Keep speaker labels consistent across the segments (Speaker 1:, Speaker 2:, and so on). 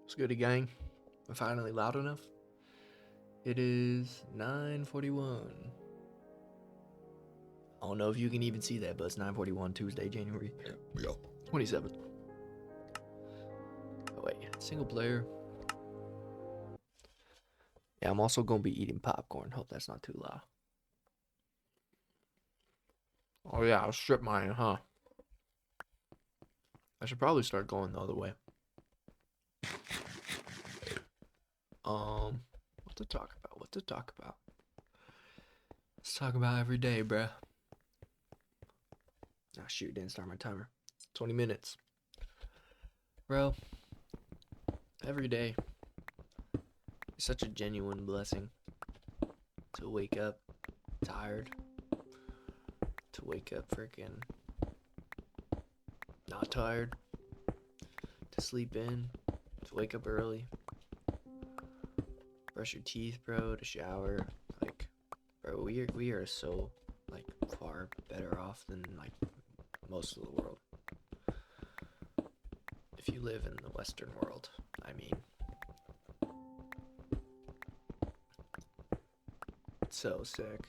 Speaker 1: What's good, gang? I'm finally loud enough. It is 9:41. I don't know if you can even see that, but it's 9:41 Tuesday, January 27th. Oh wait, single player. Yeah, I'm also gonna be eating popcorn. Hope that's not too loud. Oh yeah, I'll strip mine, huh? I should probably start going the other way. What to talk about? What to talk about? Let's talk about every day, bruh. Ah, shoot, didn't start my timer. 20 minutes. Bro, every day is such a genuine blessing to wake up tired, to wake up freaking not tired, to sleep in, to wake up early, brush your teeth, bro, to shower. Like, bro, we are so like far better off than like most of the world. If you live in the Western world, I mean, it's so sick.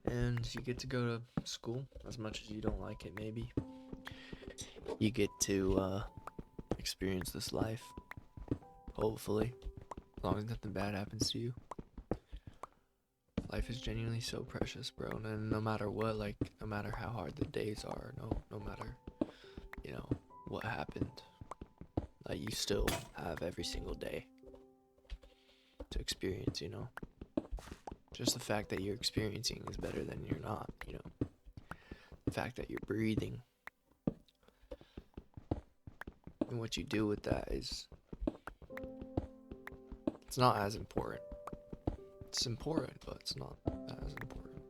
Speaker 1: And you get to go to school as much as you don't like it, maybe. You get to experience this life, hopefully, as long as nothing bad happens to you. Life is genuinely so precious, bro. And no matter what, like, no matter how hard the days are, no matter, what happened, like, you still have every single day to experience, Just the fact that you're experiencing is better than you're not, The fact that you're breathing. And what you do with that is, it's not as important. It's important, but it's not as important.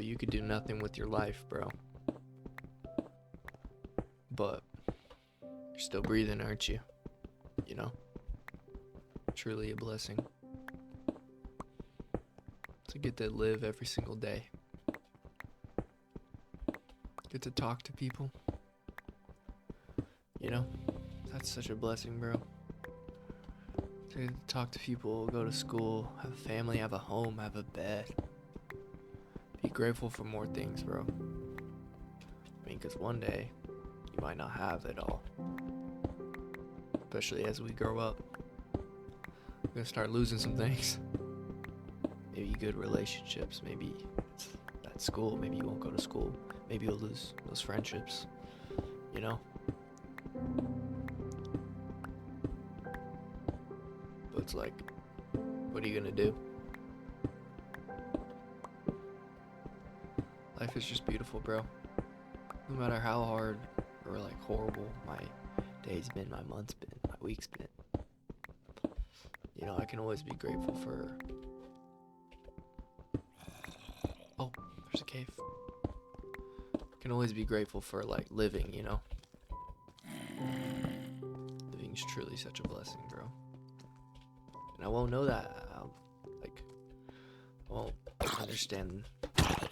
Speaker 1: You could do nothing with your life, bro. But you're still breathing, aren't you? Truly a blessing to get to live every single day. Get to talk to people. That's such a blessing, bro. To get to talk to people, go to school, have a family, have a home, have a bed. Be grateful for more things, bro. Because one day, you might not have it all. Especially as we grow up. We're gonna start losing some things. Maybe good relationships, maybe it's at school, maybe you won't go to school, maybe you'll lose those friendships, But it's like, what are you gonna do? Life is just beautiful, bro. No matter how hard or like horrible my day's been, my month's been, my week's been, I can always be grateful for... Oh, there's a cave. I can always be grateful for, like, living, Living is truly such a blessing, bro. And I won't know that. I won't understand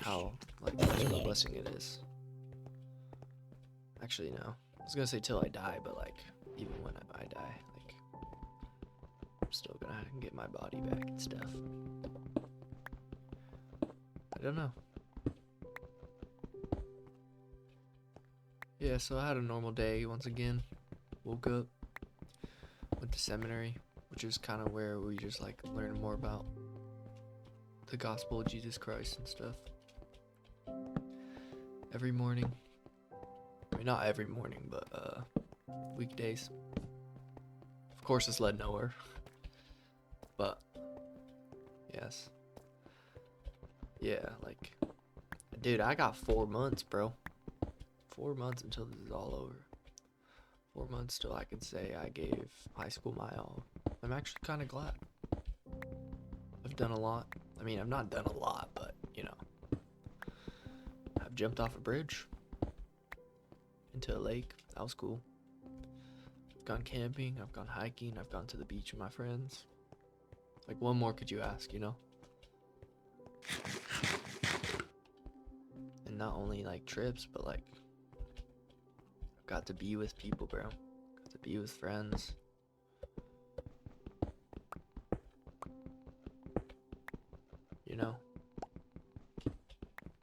Speaker 1: how, like, much of a blessing it is. Actually, no. I was gonna say till I die, but, like, even when I die, like, I'm still gonna get my body back and stuff. I don't know. Yeah, so I had a normal day once again. Woke up, went to seminary, which is kind of where we just like learn more about the gospel of Jesus Christ and stuff. Every morning. I mean, not every morning, but weekdays. Of course, this led nowhere. But, yes. Yeah, like, dude, I got 4 months, bro. 4 months until this is all over. 4 months till I can say I gave high school my all. I'm actually kind of glad. I've done a lot. I mean, I've not done a lot, but, I've jumped off a bridge into a lake. That was cool. I've gone camping. I've gone hiking. I've gone to the beach with my friends. Like, what more could you ask, And not only, like, trips, but, like, I've got to be with people, bro. Got to be with friends. You know,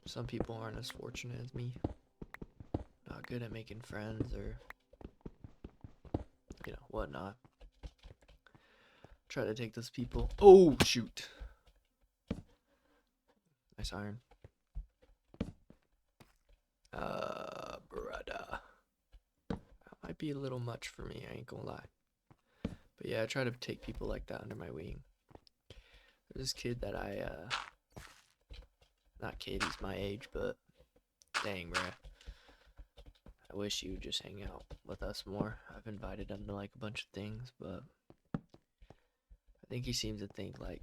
Speaker 1: some people aren't as fortunate as me. Not good at making friends or, you know, whatnot. Try to take those people. Oh, shoot. Nice iron. Brother. That might be a little much for me, I ain't gonna lie. But yeah, I try to take people like that under my wing. There's this kid that not kid, he's my age, but dang, bruh. I wish he would just hang out with us more. I've invited him to like a bunch of things, but I think he seems to think like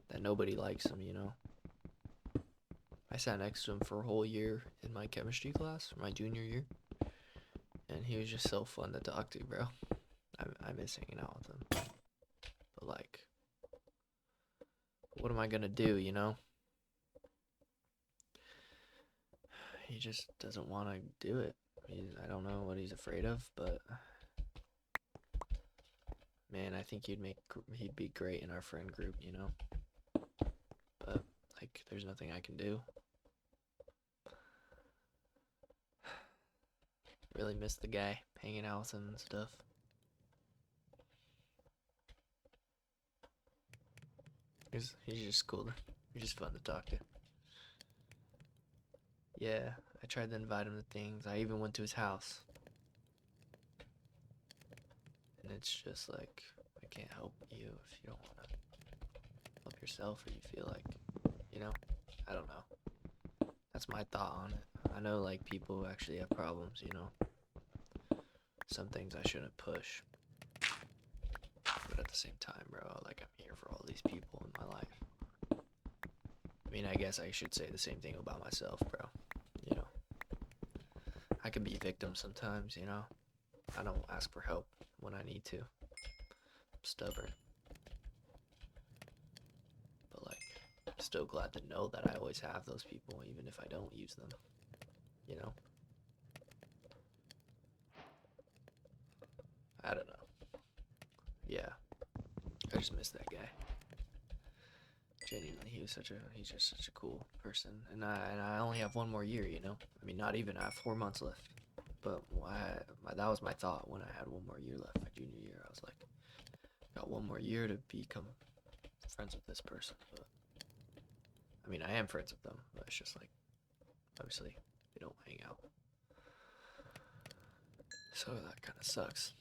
Speaker 1: that nobody likes him, you know? I sat next to him for a whole year in my chemistry class, my junior year, and he was just so fun to talk to, bro. I miss hanging out with him. But like, what am I gonna do, you know? He just doesn't want to do it. I don't know what he's afraid of, but man, I think he'd be great in our friend group, you know? But like, there's nothing I can do. Really miss the guy, hanging out with him and stuff. He's just cool. He's just fun to talk to. Yeah, I tried to invite him to things. I even went to his house. And it's just like, I can't help you if you don't want to help yourself, or you feel like, you know, I don't know. That's my thought on it. I know like people who actually have problems, you know. Some things I shouldn't push. But at the same time, bro, like, I'm here for all these people in my life. I mean, I guess I should say the same thing about myself, bro. You know, I can be a victim sometimes, you know. I don't ask for help when I need to. I'm stubborn. But like, I'm still glad to know that I always have those people, even if I don't use them. You know? I don't know. Yeah. I just miss that guy. Genuinely, he's just such a cool person. And I only have one more year, you know? I mean, not even, I have 4 months left. But that was my thought when I had one more year left, my junior year. I was like, got one more year to become friends with this person. But I mean, I am friends with them, but it's just like, obviously, they don't hang out. So that kind of sucks.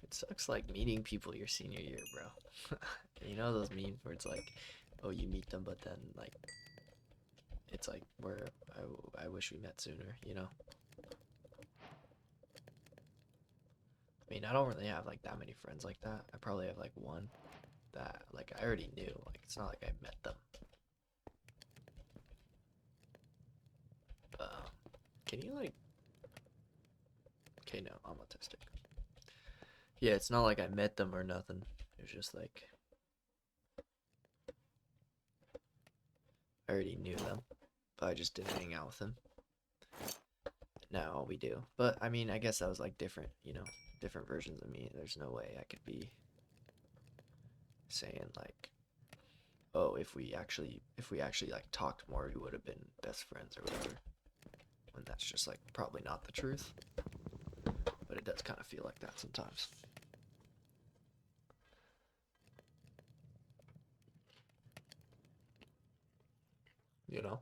Speaker 1: It sucks like meeting people your senior year, bro. You know those memes where it's like, oh, you meet them, but then like, it's like where I wish we met sooner, you know? I mean, I don't really have like that many friends like that. I probably have like one that like I already knew. Like, it's not like I met them. Can you like? Okay, no, I'm autistic. Yeah, it's not like I met them or nothing. It was just like I already knew them, but I just didn't hang out with them. Now we do. But I mean, I guess that was like different, you know, different versions of me. There's no way I could be saying like, oh, if we actually like talked more, we would have been best friends or whatever. When that's just like probably not the truth. But it does kind of feel like that sometimes. You know?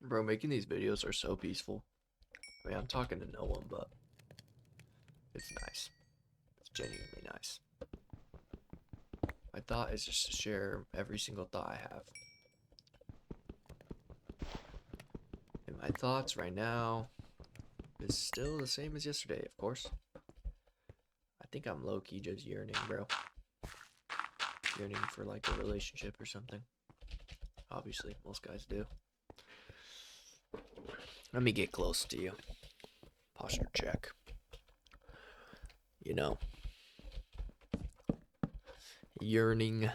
Speaker 1: Bro, making these videos are so peaceful. I mean, I'm talking to no one, but it's nice. It's genuinely nice. My thought is just to share every single thought I have. And my thoughts right now is still the same as yesterday, of course. I think I'm low-key just yearning, bro. Yearning for like a relationship or something. Obviously, most guys do. Let me get close to you. Posture check. you know, yearning.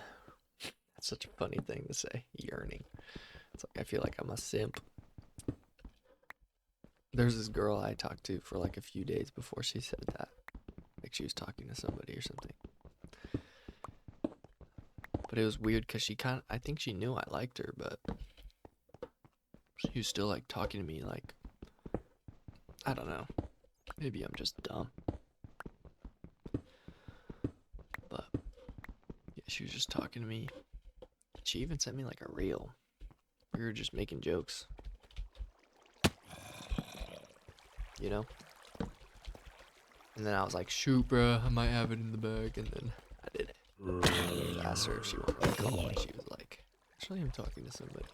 Speaker 1: That's such a funny thing to say, yearning. It's like I feel like I'm a simp. There's this girl I talked to for like a few days before she said that. Like she was talking to somebody or something. But it was weird because I think she knew I liked her, but she was still like talking to me like, I don't know. Maybe I'm just dumb. But yeah, she was just talking to me. She even sent me like a reel. We were just making jokes. You know? And then I was like, shoot, bruh, I might have it in the bag. And then I did it. I asked her if she wanted to call, and she was like, actually, I'm talking to somebody.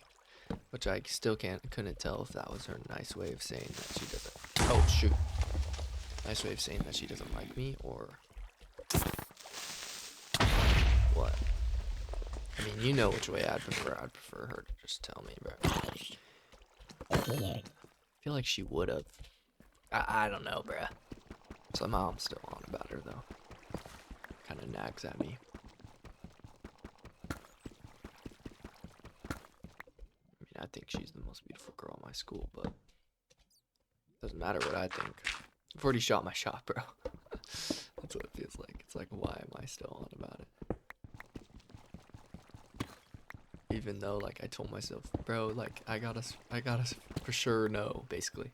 Speaker 1: Which I still couldn't tell if that was her nice way of saying that she doesn't. Oh, shoot. Nice way of saying that she doesn't like me, or what? I mean, you know which way I'd prefer. I'd prefer her to just tell me, bro. I feel like she would have. I don't know, bruh. Somehow I'm still on about her, though. Kind of nags at me. I mean, I think she's the most beautiful girl in my school, but doesn't matter what I think. I've already shot my shot, bro. That's what it feels like. It's like, why am I still on about it? Even though, like, I told myself, bro, like, I gotta for sure know, basically.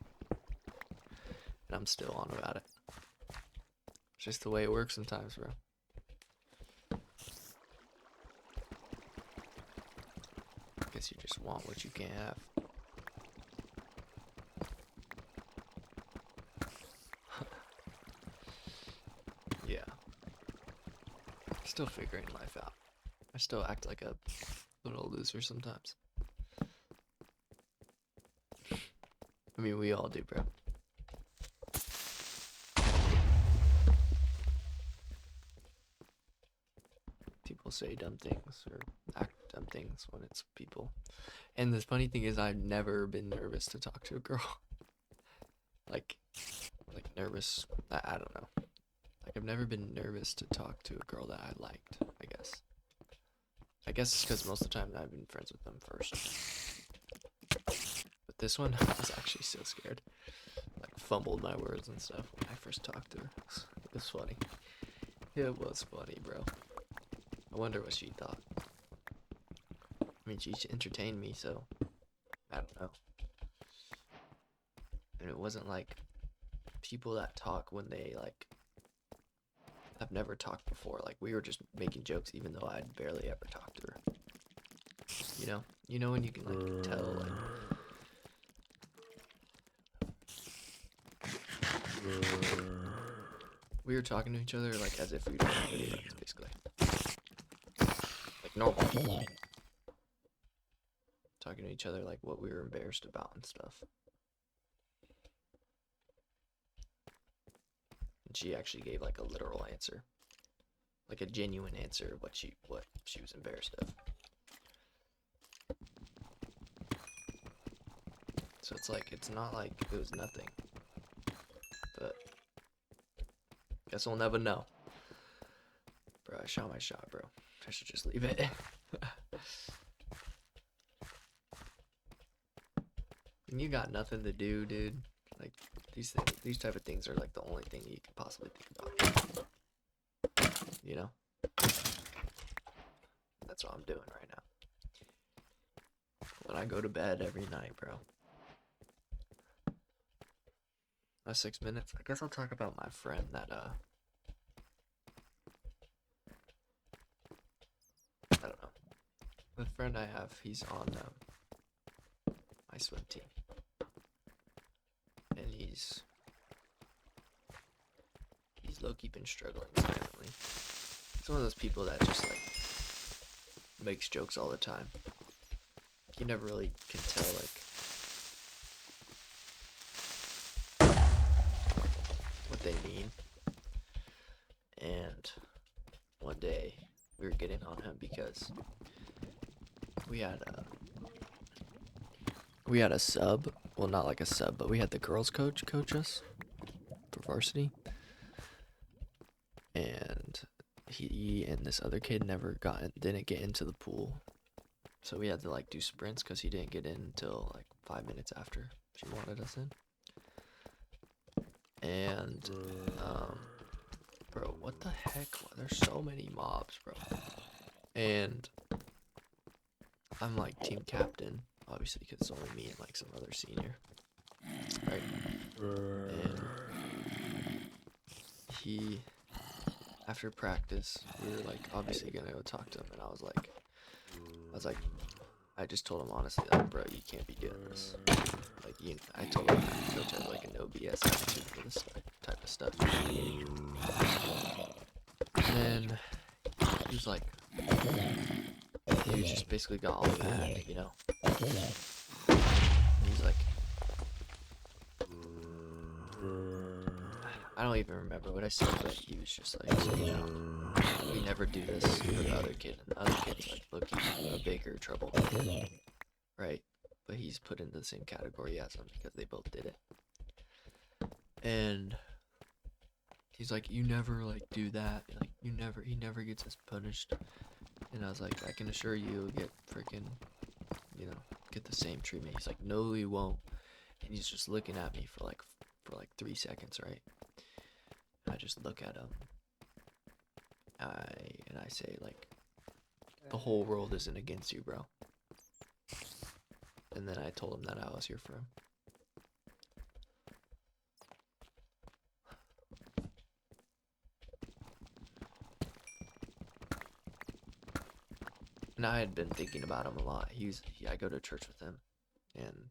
Speaker 1: And I'm still on about it. It's just the way it works sometimes, bro. I guess you just want what you can't have. Yeah. Still figuring life out. I still act like a little loser sometimes. I mean, we all do, bro. People say dumb things or act dumb things when it's people. And the funny thing is, I've never been nervous to talk to a girl. like nervous. I don't know. Like, I've never been nervous to talk to a girl that I liked, I guess. I guess it's because most of the time I've been friends with them first. But this one, I was actually so scared. Like, fumbled my words and stuff when I first talked to her. It was funny. It was funny, bro. I wonder what she thought. I mean, she entertained me, so I don't know. And it wasn't like people that talk when they, like, have never talked before. Like, we were just making jokes even though I'd barely ever talked to her. You know? You know when you can, like, tell, like... We were talking to each other, like, as if we were video friends, basically. Like, normal. Talking to each other, like, what we were embarrassed about and stuff. And she actually gave, like, a literal answer. Like, a genuine answer of what she was embarrassed of. So it's like, it's not like it was nothing. But guess we'll never know. Bro, I shot my shot, bro. I should just leave it. When you got nothing to do, dude, like, these type of things are like the only thing you could possibly think about. You know? That's what I'm doing right now. When I go to bed every night, bro. 6 minutes. I guess I'll talk about my friend that I don't know. The friend I have, he's on my swim team. And he's low-key been struggling silently. He's one of those people that just, like, makes jokes all the time. You never really can tell, like, what they mean. And one day we were getting on him because we had a sub. Well, not like a sub, but we had the girls coach us for varsity. and he and this other kid didn't get into the pool, so we had to like do sprints because he didn't get in until like 5 minutes after she wanted us in. And bro, what the heck? There's so many mobs, bro. And I'm like team captain, obviously, because it's only me and like some other senior, right? And he, after practice, we were like obviously gonna go talk to him, and I was like, I just told him honestly, like, bro, you can't be doing this. Like, I told him that coach has like a no BS attitude for this type of stuff. And then he was like, he just basically got all mad, you know. And he's like, I don't even remember what I said, but he was just like, so, you know, we never do this for the other kid, and the other kid's like, look, he's a bigger trouble, right? But he's put into the same category as him because they both did it. And he's like, you never like do that, like he never gets us punished. And I was like, I can assure you you'll get freaking, you know, get the same treatment. He's like, no, he won't. And he's just looking at me for like 3 seconds, right? And I just look at him. And I say, like, the whole world isn't against you, bro. And then I told him that I was here for him. And I had been thinking about him a lot. I go to church with him, and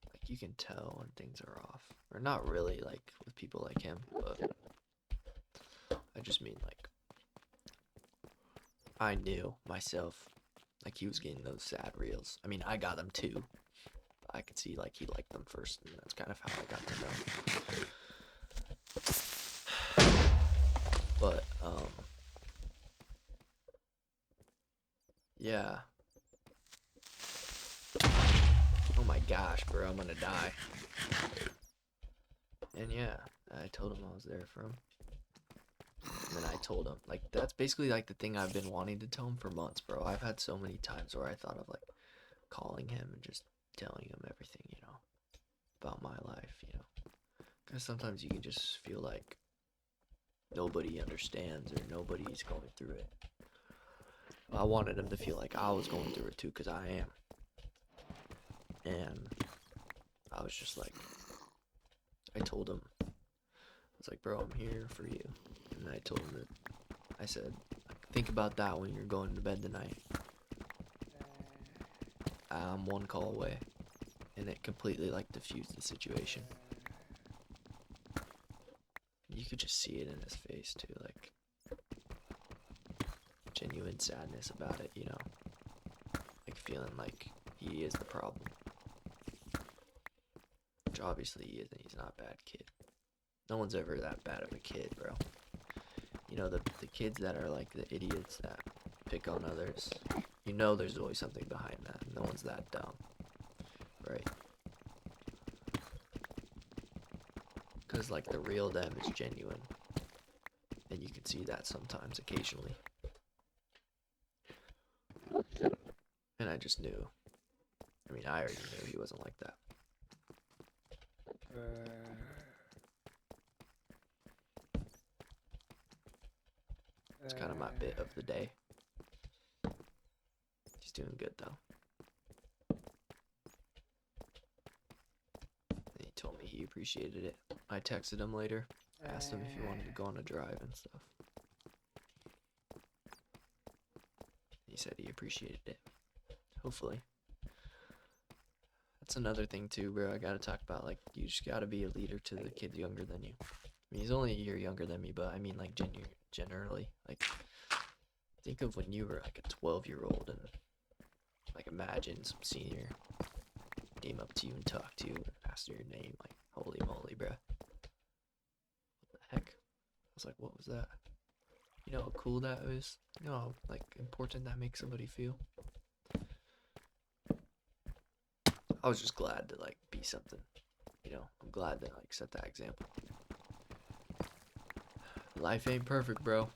Speaker 1: like you can tell when things are off, or not really like with people like him, but I just mean like I knew myself, like he was getting those sad reels. I mean, I got them too. I could see like he liked them first, and that's kind of how I got to know. But yeah. Oh my gosh, bro, I'm gonna die. And yeah, I told him I was there for him. And then I told him, like, that's basically like the thing I've been wanting to tell him for months, bro. I've had so many times where I thought of like calling him and just telling him everything, you know, about my life, you know. Because sometimes you can just feel like nobody understands or nobody's going through it. I wanted him to feel like I was going through it too, because I am. And I was just like, I told him, I was like, bro, I'm here for you. And I told him that, I said, think about that when you're going to bed tonight. I'm one call away. And it completely like diffused the situation. You could just see it in his face too, like genuine sadness about it, you know, like feeling like he is the problem, which obviously he isn't. He's not a bad kid. No one's ever that bad of a kid, bro. You know, the kids that are like the idiots that pick on others, you know there's always something behind that. No one's that dumb, right? Because like the real them is genuine, and you can see that sometimes, occasionally. And I just knew. I mean, I already knew he wasn't like that. It's kind of my bit of the day. He's doing good though. And he told me he appreciated it. I texted him later, asked him if he wanted to go on a drive and stuff. He said he appreciated it. Hopefully. That's another thing too, bro. I gotta talk about, like, you just gotta be a leader to the kids younger than you. I mean, he's only a year younger than me, but I mean, like, generally, like, think of when you were like a 12-year-old, and like imagine some senior came up to you and talked to you and asked your name. Like, holy moly, bro. What the heck? I was like, what was that? You know how cool that is? You know how, like, important that makes somebody feel? I was just glad to, like, be something. You know, I'm glad to, like, set that example. Life ain't perfect, bro.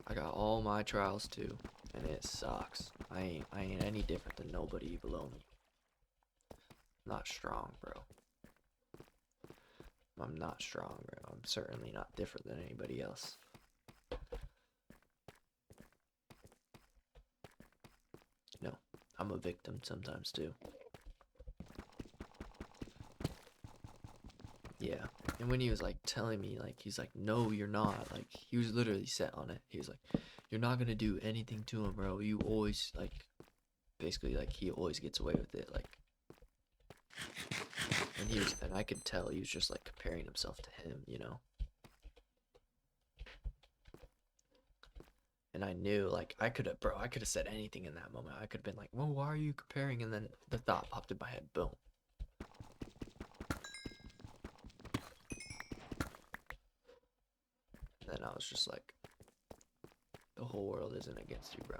Speaker 1: I got all my trials too, and it sucks. I ain't any different than nobody below me. Not strong, bro. I'm not strong, bro. I'm certainly not different than anybody else. No, I'm a victim sometimes too. Yeah. And when he was like telling me, like, he's like, no, you're not. Like, he was literally set on it. He was like, you're not gonna do anything to him, bro. You always, like, basically, like, he always gets away with it. Like, and I could tell he was just, like, comparing himself to him, you know? And I knew, like, I could have said anything in that moment. I could have been like, well, why are you comparing? And then the thought popped in my head, boom. And then I was just like, the whole world isn't against you, bro.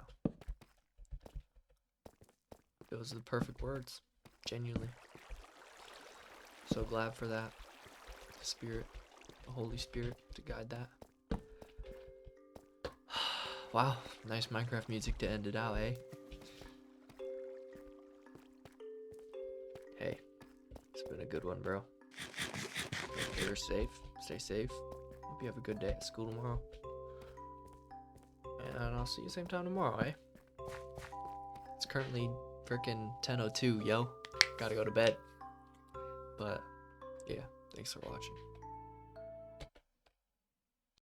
Speaker 1: It was the perfect words, genuinely. So glad for that. The Spirit, the Holy Spirit to guide that. Wow, nice Minecraft music to end it out, eh? Hey, it's been a good one, bro. Make sure you're safe. Stay safe. Hope you have a good day at school tomorrow. And I'll see you same time tomorrow, eh? It's currently freaking 10:02, yo. Gotta go to bed. But, yeah, thanks for watching.